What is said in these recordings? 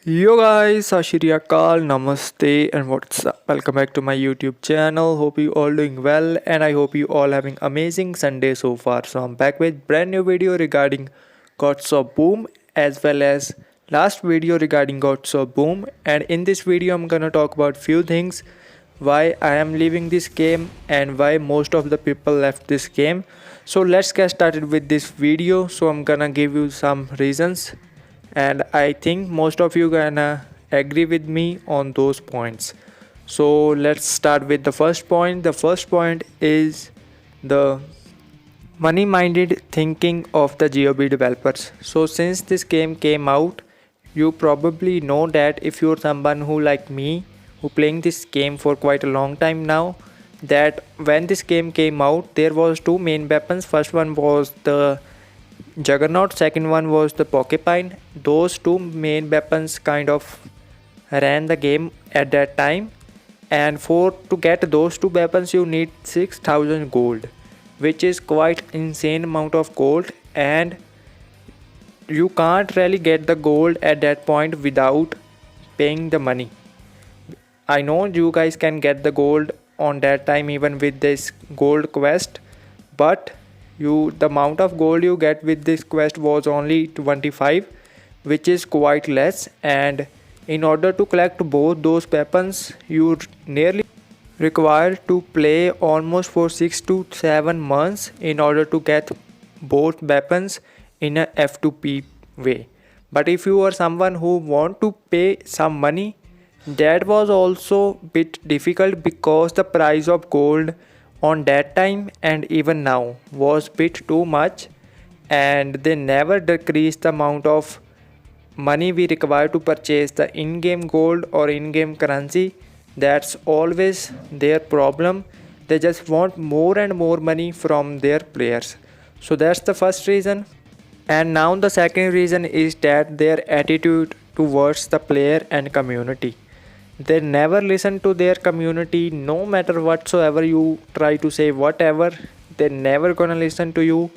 Yo guys, Ashiri Akal, Namaste and what's up? Welcome back to my YouTube channel. Hope you all doing well and I hope you all having amazing Sunday so far. So I'm back with brand new video regarding Gods of Boom as well as last video regarding Gods of Boom, and in this video I'm gonna talk about few things, why I am leaving this game and why most of the people left this game. So let's get started with this video. So I'm gonna give you some reasons and I think most of you gonna agree with me on those points. So let's start with the first point. The first point is the money minded thinking of the GOB developers. So since this game came out, you probably know that if you're someone who like me who playing this game for quite a long time now, that when this game came out there was two main weapons. First one was the Juggernaut, second one was the Porcupine. Those two main weapons kind of ran the game at that time, and for to get those two weapons you need 6000 gold, which is quite insane amount of gold, and you can't really get the gold at that point without paying the money. I know you guys can get the gold on that time even with this gold quest, but the amount of gold you get with this quest was only 25, which is quite less, and in order to collect both those weapons you nearly required to play almost for 6 to 7 months in order to get both weapons in a F2P way. But if you are someone who want to pay some money, that was also bit difficult because the price of gold on that time and even now was bit too much, and they never decreased the amount of money we require to purchase the in-game gold or in-game currency. That's always their problem. They just want more and more money from their players. So that's the first reason. And now the second reason is that their attitude towards the player and community. They never listen to their community, no matter whatsoever you try to say whatever, they never gonna listen to you.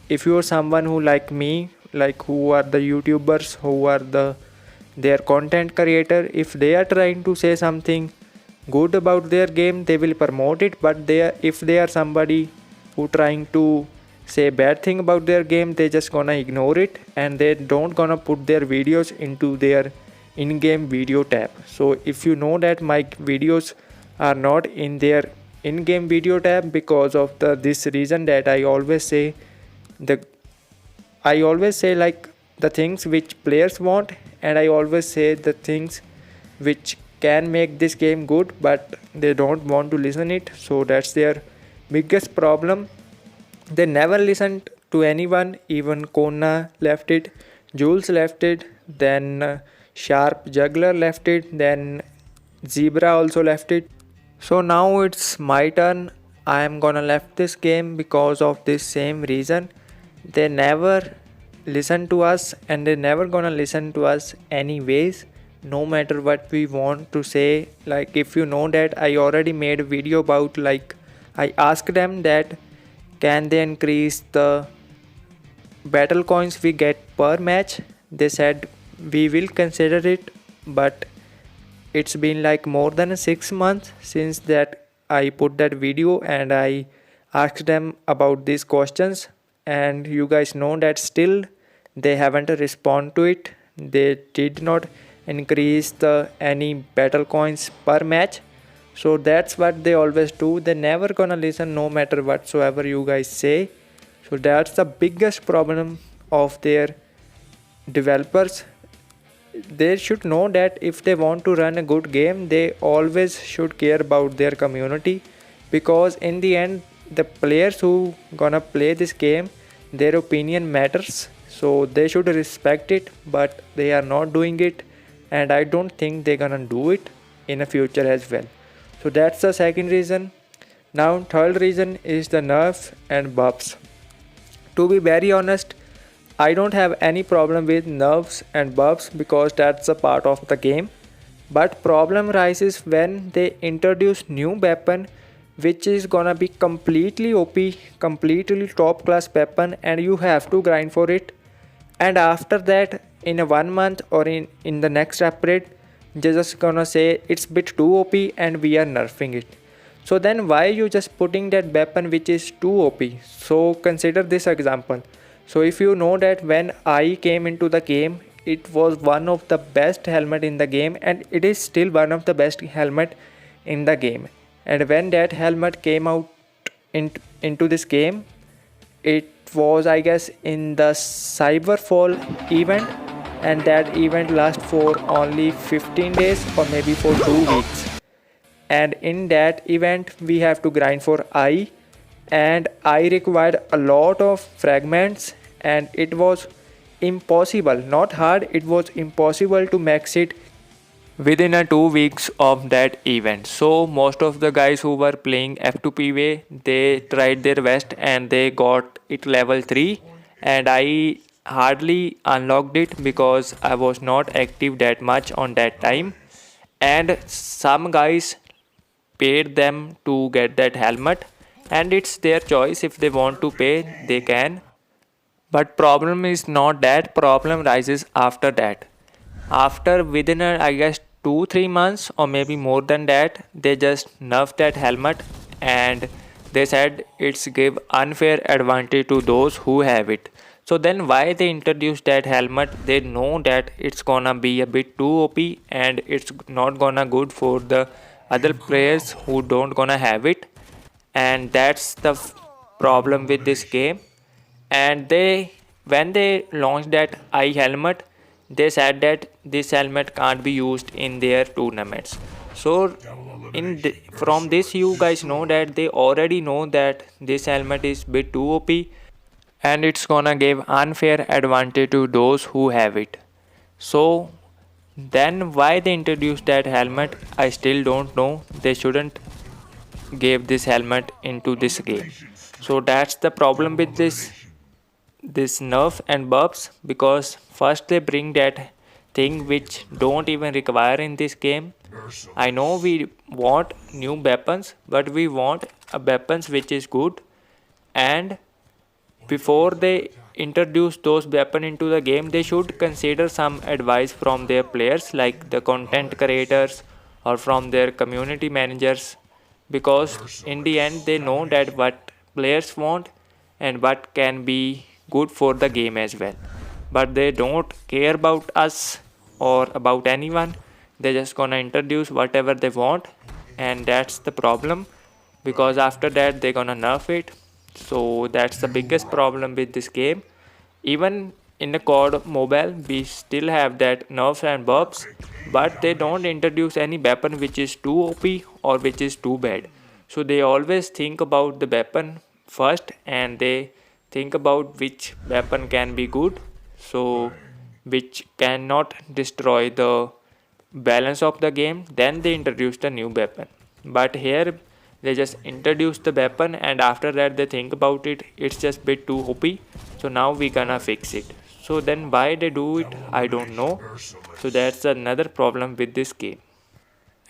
If you are someone who like me, like who are the YouTubers, who are their content creator, if they are trying to say something good about their game, they will promote it. But if they are somebody who trying to say bad thing about their game, they just gonna ignore it and they don't gonna put their videos into their in-game video tab. So if you know that my videos are not in their in-game video tab because of this reason, that I always say like the things which players want, and I always say the things which can make this game good, but they don't want to listen it. So that's their biggest problem. They never listened to anyone. Even Kona left it, Jules left it, then Sharp Juggler left it, then Zebra also left it. So now it's my turn. I am gonna left this game because of this same reason. They never listen to us and they never gonna listen to us anyways, no matter what we want to say. Like if you know that I already made a video about, like I asked them that can they increase the battle coins we get per match. They said we will consider it, but it's been like more than 6 months since that I put that video and I asked them about these questions, and you guys know that still they haven't responded to it. They did not increase the any battle coins per match. So that's what they always do. They never gonna listen no matter whatsoever you guys say. So that's the biggest problem of their developers. They should know that if they want to run a good game, they always should care about their community, because in the end the players who gonna play this game, their opinion matters. So they should respect it, but they are not doing it, and I don't think they're gonna do it in the future as well. So that's the second reason. Now third reason is the nerfs and buffs. To be very honest, I don't have any problem with nerfs and buffs because that's a part of the game. But problem rises when they introduce new weapon which is gonna be completely OP, completely top class weapon, and you have to grind for it. And after that, in a 1 month or in the next upgrade, they're just gonna say it's bit too OP and we are nerfing it. So then why you just putting that weapon which is too OP? So consider this example. So if you know that when I came into the game, it was one of the best helmet in the game, and it is still one of the best helmet in the game. And when that helmet came out into this game, it was, I guess, in the Cyberfall event, and that event lasts for only 15 days or maybe for 2 weeks. And in that event we have to grind for I, and I required a lot of fragments, and it was impossible, not hard, it was impossible to max it within a 2 weeks of that event. So most of the guys who were playing F2PV, they tried their best and they got it level 3, and I hardly unlocked it because I was not active that much on that time. And some guys paid them to get that helmet, and it's their choice. If they want to pay, they can. But problem is not that, problem rises after that. After within a, I guess, 2-3 months or maybe more than that, they just nerfed that helmet, and they said it's give unfair advantage to those who have it. So then why they introduced that helmet? They know that it's gonna be a bit too OP and it's not gonna good for the other players who don't gonna have it, and that's the problem with this game. And they, when they launched that eye helmet, they said that this helmet can't be used in their tournaments. So from this you guys know that they already know that this helmet is bit too OP and it's gonna give unfair advantage to those who have it. So then why they introduced that helmet, I still don't know. They shouldn't give this helmet into this game. So that's the problem with this nerf and buffs, because first they bring that thing which don't even require in this game. I know we want new weapons, but we want a weapons which is good, and before they introduce those weapons into the game, they should consider some advice from their players, like the content creators or from their community managers, because in the end they know that what players want and what can be good for the game as well. But they don't care about us or about anyone. They're just gonna introduce whatever they want, and that's the problem, because after that they're gonna nerf it. So that's the biggest problem with this game. Even in the COD mobile we still have that nerfs and buffs, but they don't introduce any weapon which is too OP or which is too bad. So they always think about the weapon first, and they think about which weapon can be good, so which cannot destroy the balance of the game, then they introduce the new weapon. But here they just introduce the weapon, and after that they think about it, it's just bit too OP, so now we gonna fix it. So then why they do it, I don't know. So that's another problem with this game.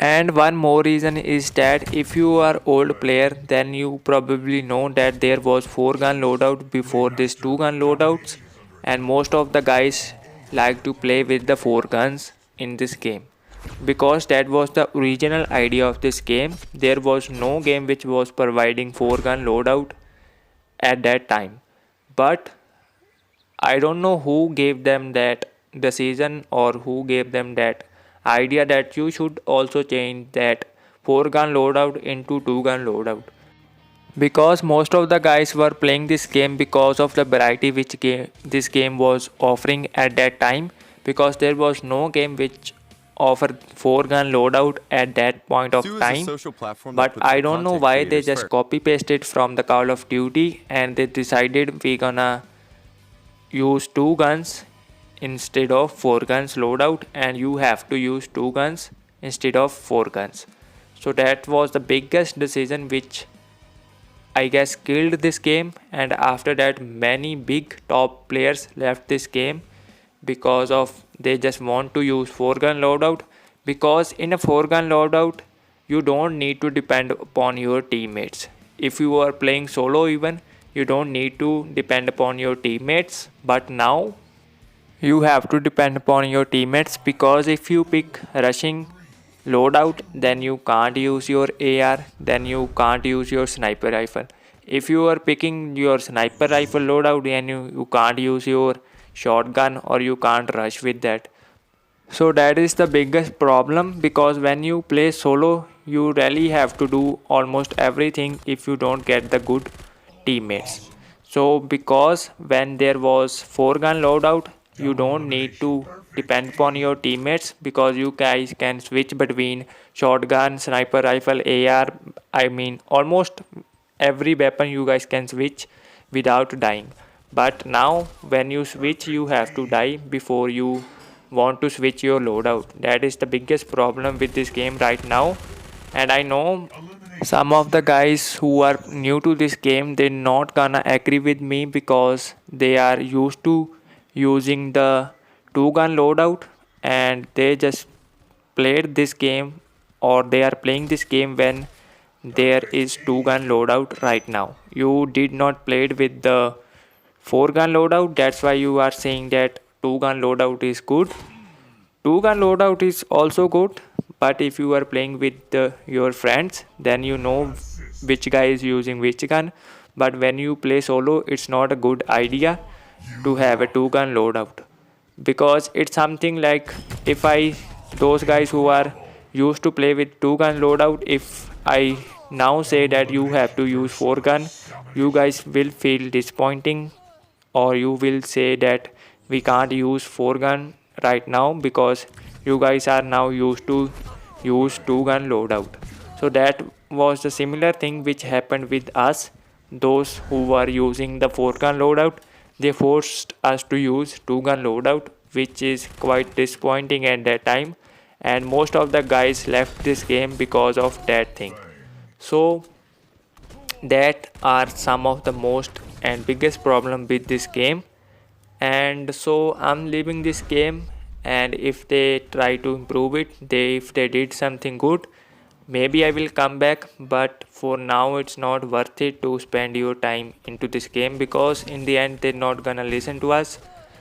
And one more reason is that if you are old player, then you probably know that there was 4-gun loadout before this 2-gun loadouts, and most of the guys like to play with the 4 guns in this game, because that was the original idea of this game. There was no game which was providing 4-gun loadout at that time, but I don't know who gave them that decision or who gave them that idea that you should also change that 4-gun loadout into 2-gun loadout, because most of the guys were playing this game because of the variety which this game was offering at that time, because there was no game which offered 4-gun loadout at that point of time. But I don't know why they just copy pasted from the Call of Duty, and they decided we gonna use 2 guns instead of 4 guns loadout, and you have to use 2 guns instead of 4 guns. So that was the biggest decision which I guess killed this game, and after that many big top players left this game because of they just want to use 4-gun loadout, because in a 4-gun loadout you don't need to depend upon your teammates. If you are playing solo even, you don't need to depend upon your teammates, but now You have to depend upon your teammates, because if you pick rushing loadout, then you can't use your AR, then you can't use your sniper rifle. If you are picking your sniper rifle loadout, then you can't use your shotgun, or you can't rush with that. So that is the biggest problem, because when you play solo, you really have to do almost everything if you don't get the good teammates. So because when there was 4 gun loadout, you don't need to depend upon your teammates, because you guys can switch between shotgun, sniper rifle, AR. I mean almost every weapon you guys can switch without dying. But now when you switch, you have to die before you want to switch your loadout. That is the biggest problem with this game right now. And I know some of the guys who are new to this game, they're not gonna agree with me, because they are used to using the 2 gun loadout, and they just played this game, or they are playing this game when there is 2 gun loadout right now. You did not played with the 4 gun loadout, that's why you are saying that 2 gun loadout is good. 2 gun loadout is also good, but if you are playing with your friends, then you know which guy is using which gun. But when you play solo, it's not a good idea to have a 2 gun loadout, because it's something like, if I those guys who are used to play with 2 gun loadout, if I now say that you have to use 4 gun, you guys will feel disappointing, or you will say that we can't use 4 gun right now, because you guys are now used to use 2 gun loadout. So that was the similar thing which happened with us. Those who were using the 4 gun loadout, they forced us to use 2 gun loadout, which is quite disappointing at that time, and most of the guys left this game because of that thing. So that are some of the most and biggest problem with this game. And so I'm leaving this game, and if they try to improve it, if they did something good, maybe I will come back. But for now, it's not worth it to spend your time into this game, because in the end they're not gonna listen to us.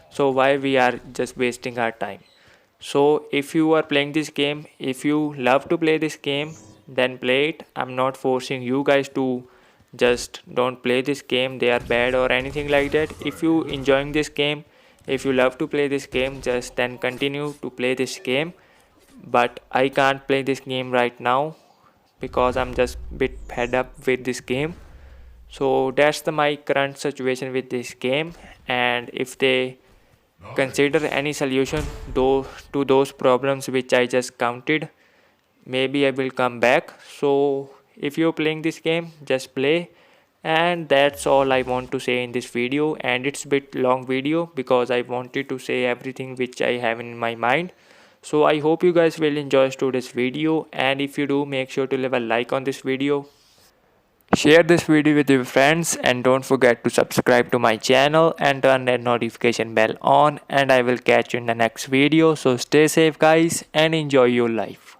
So why we are just wasting our time? So if you are playing this game, if you love to play this game, then play it. I'm not forcing you guys to just don't play this game, they are bad or anything like that. If you enjoying this game, if you love to play this game, just then continue to play this game. But I can't play this game right now, because I'm just bit fed up with this game. So that's my current situation with this game. And if they consider any solution though to those problems which I just counted, maybe I will come back. So if you're playing this game, just play. And that's all I want to say in this video, and it's a bit long video because I wanted to say everything which I have in my mind. So I hope you guys will enjoy today's video, and if you do, make sure to leave a like on this video. Share this video with your friends, and don't forget to subscribe to my channel and turn that notification bell on, and I will catch you in the next video. So stay safe guys, and enjoy your life.